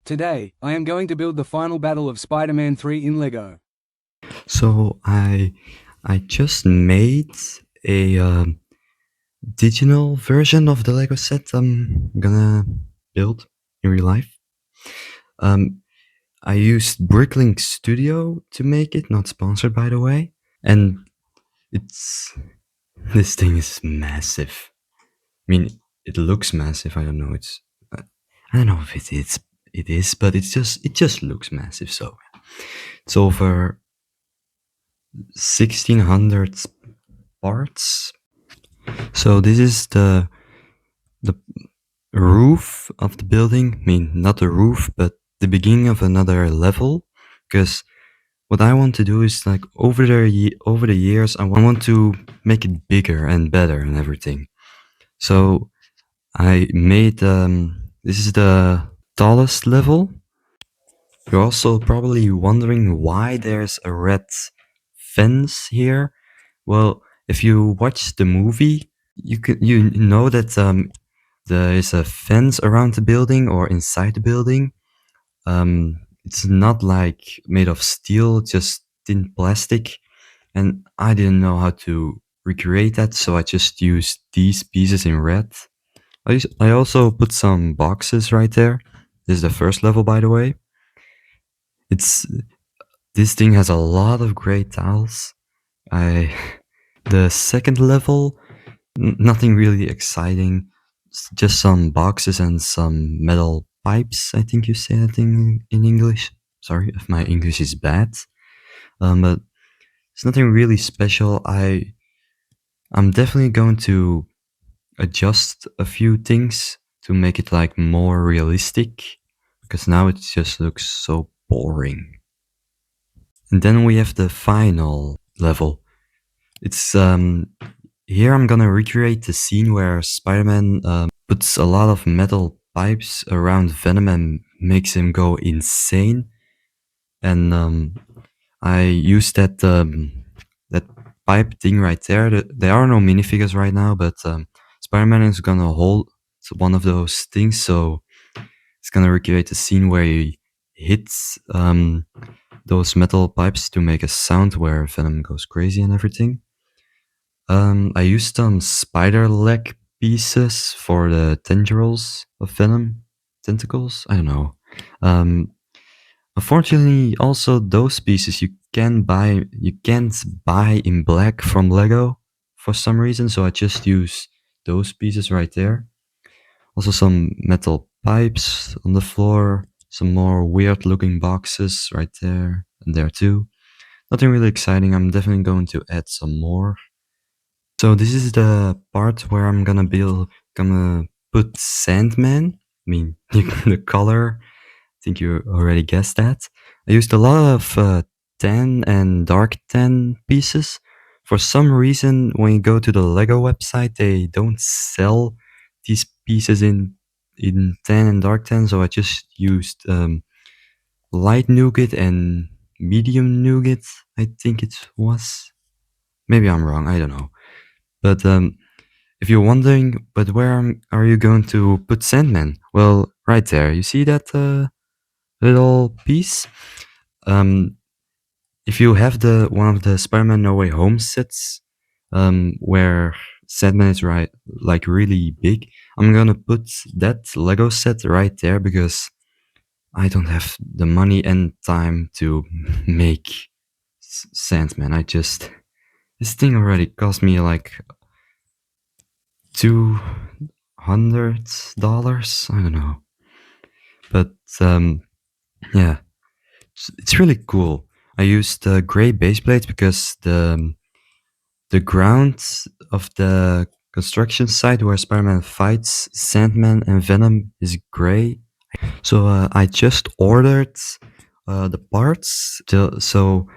Today, I am going to build the final battle of Spider-Man 3 in LEGO. So I just made a digital version of the Lego set I'm gonna build in real life. Um, I used Bricklink Studio to make it, not sponsored by the way. And it's this thing is massive. I mean, it looks massive. I don't know. I don't know if it is. It is, but it just looks massive. So it's over 1600 parts. So this is the roof of the building. I mean, not the roof, but the beginning of another level. Because what I want to do is like over the years, I want to make it bigger and better and everything. So I made this is the tallest level. You're also probably wondering why there's a red fence here. Well, if you watch the movie, you know that there is a fence around the building or inside the building. It's not like made of steel, just thin plastic. And I didn't know how to recreate that, so I just used these pieces in red. I also put some boxes right there. This is the first level, by the way. It's This thing has a lot of great tiles. I The second level, nothing really exciting. Just some boxes and some metal pipes. I think you say that in English. Sorry if my English is bad. But it's nothing really special. I'm definitely going to adjust a few things to make it like more realistic, because now it just looks so boring. And then we have the final level. It's Here I'm gonna recreate the scene where Spider-Man puts a lot of metal pipes around Venom and makes him go insane. And I use that pipe thing right there. There are no minifigures right now, but Spider-Man is gonna hold one of those things, so it's gonna recreate the scene where he hits those metal pipes to make a sound where Venom goes crazy and everything. I used some spider leg pieces for the tendrils of Venom. Tentacles? I don't know. Um, Unfortunately, also those pieces you can't buy in black from Lego for some reason, so I just use those pieces right there. Also some metal pipes on the floor, some more weird looking boxes right there and there too. Nothing really exciting. I'm definitely going to add some more. So this is the part where gonna put Sandman. I mean, the color. I think you already guessed that. I used a lot of tan and dark tan pieces. For some reason, when you go to the Lego website, they don't sell these pieces in tan and dark tan. So I just used light nougat and medium nougat. I think it was. Maybe I'm wrong. I don't know. But if you're wondering, but are you going to put Sandman? Well, right there. You see that little piece? Um, if you have the one of the Spider-Man No Way Home sets, where Sandman is right, like really big, I'm gonna put that Lego set right there because I don't have the money and time to make Sandman. This thing already cost me like $200. I don't know, but yeah, it's really cool. I used gray base plates because the ground of the construction site where Spider-Man fights Sandman and Venom is gray. So I just ordered the parts, so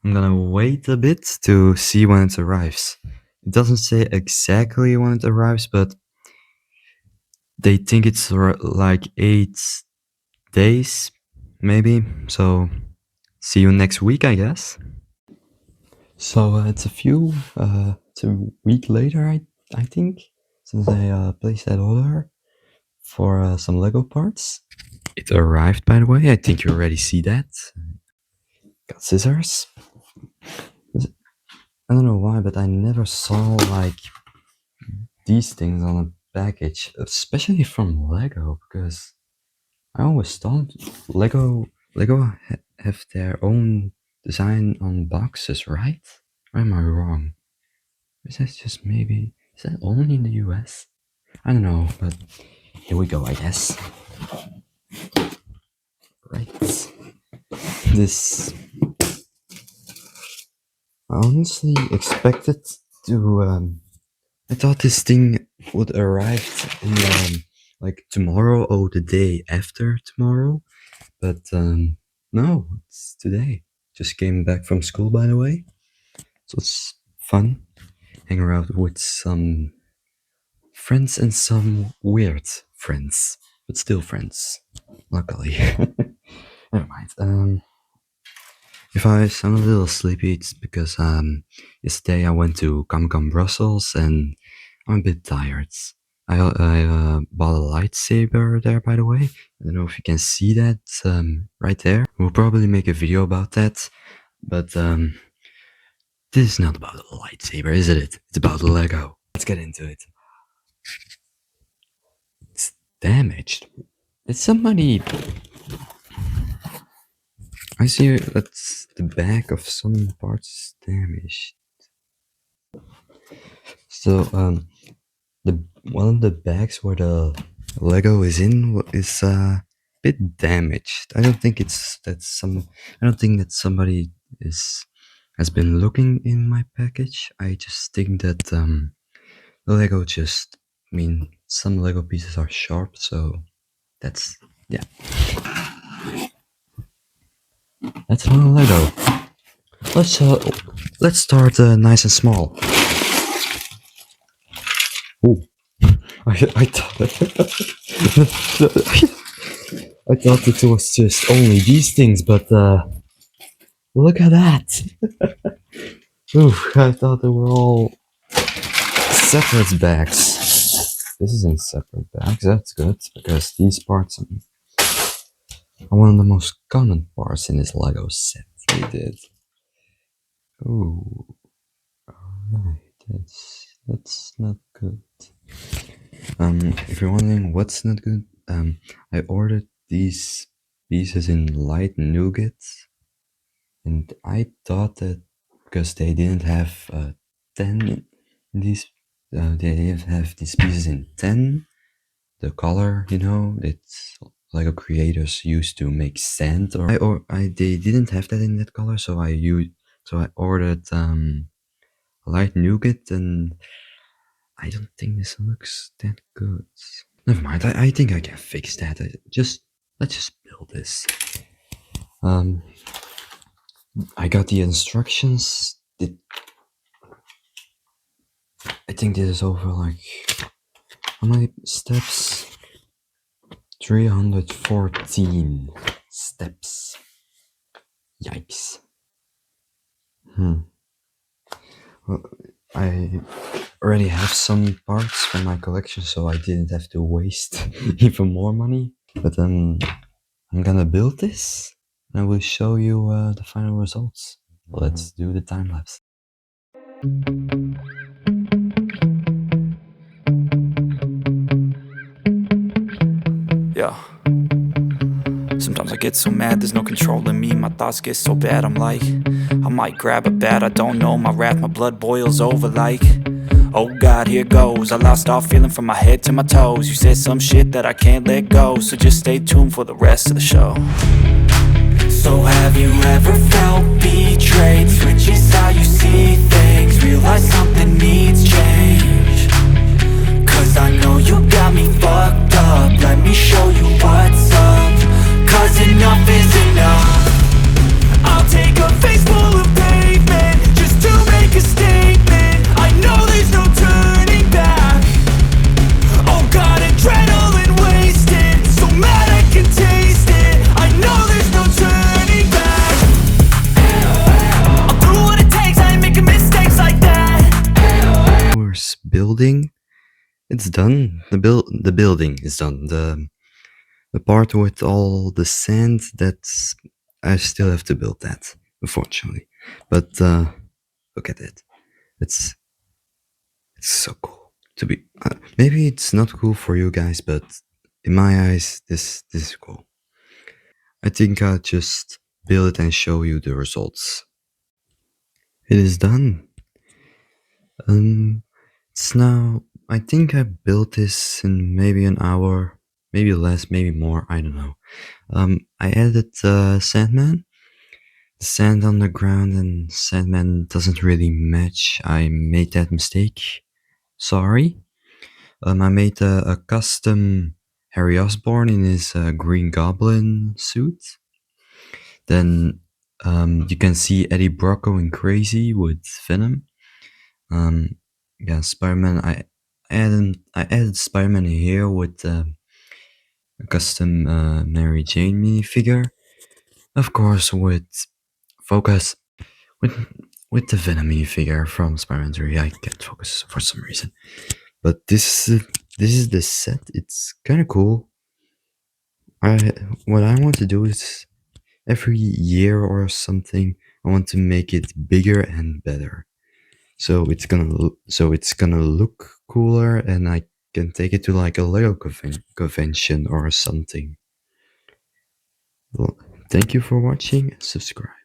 I'm gonna wait a bit to see when it arrives. It doesn't say exactly when it arrives, but they think it's like 8 days, maybe. So see you next week, I guess. So it's a week later, I think, since I placed that order for some Lego parts. It arrived, by the way. I think you already see that. Got scissors. I don't know why, but I never saw like these things on a package, especially from Lego, because I always thought Lego have their own design on boxes, right? Or am I wrong? Is that just maybe? Is that only in the US? I don't know, but here we go, I guess. Right. This. I honestly expected to. I thought this thing would arrive in like tomorrow or the day after tomorrow, but no, it's today. Just came back from school, by the way, so it's fun hanging out with some friends and some weird friends, but still friends. Luckily, never mind. If I sound a little sleepy, it's because yesterday I went to Comic-Con Brussels and I'm a bit tired. I bought a lightsaber there, by the way. I don't know if you can see that right there. We'll probably make a video about that, but this is not about a lightsaber, is it? It's about Lego. Let's get into it. It's damaged. Did somebody... I see that's the back of some parts is damaged. So the one of the bags where the Lego is in is a bit damaged. I don't think I don't think that somebody has been looking in my package. I just think that the Lego just I mean some Lego pieces are sharp, so that's yeah. That's not a Lego. Let's start nice and small. Oh, I thought I thought that it was just only these things, but look at that. Ooh, I thought they were all separate bags. This isn't separate bags. That's good because these parts are one of the most common parts in this Lego set they did. Ooh, alright, that's not good. If you're wondering what's not good, I ordered these pieces in light nougat, and I thought that because they didn't have 10 in these, they didn't have these pieces in 10. The color, you know, it's Lego creators used to make sand, they didn't have that in that color, so I ordered light nougat, and I don't think this looks that good. Never mind, I think I can fix that. Let's just build this. I got the instructions. I think this is over like how many steps? 314 steps. Yikes. Well, I already have some parts from my collection, so I didn't have to waste even more money. But then I'm gonna build this, and I will show you the final results. Let's do the time lapse. Yeah. Sometimes I get so mad, there's no controlling me. My thoughts get so bad, I'm like, I might grab a bat, I don't know. My wrath, my blood boils over like, oh God, here goes. I lost all feeling from my head to my toes. You said some shit that I can't let go, so just stay tuned for the rest of the show. So have you ever felt betrayed? Switches how you see things, realize something needs change. Cause I know you got me fucked up, let me show you what's up. Cause enough is enough. I'll take a face full of pavement just to make a statement. I know there's no turning back. Oh God, adrenaline wasted, so mad I can taste it. I know there's no turning back. I'll do what it takes, I ain't making mistakes like that. Building, it's done. The building is done. The part with all the sand, that's I still have to build that, unfortunately. But look at it. It's so cool to be. Maybe it's not cool for you guys, but in my eyes, this is cool. I think I'll just build it and show you the results. It is done. It's now. I think I built this in maybe an hour, maybe less, maybe more. I don't know. I added Sandman. The sand on the ground and Sandman doesn't really match. I made that mistake. Sorry. I made a custom Harry Osborn in his Green Goblin suit. Then you can see Eddie Brock going crazy with Venom. Yeah, Spider-Man. I added Spider-Man here with a custom Mary Jane minifigure. Of course, with focus with the Venom minifigure from Spider-Man 3. I can't focus for some reason. But this is the set. It's kind of cool. What I want to do is every year or something, I want to make it bigger and better. So it's gonna look cooler, and I can take it to like a Lego convention or something. Well, thank you for watching. Subscribe.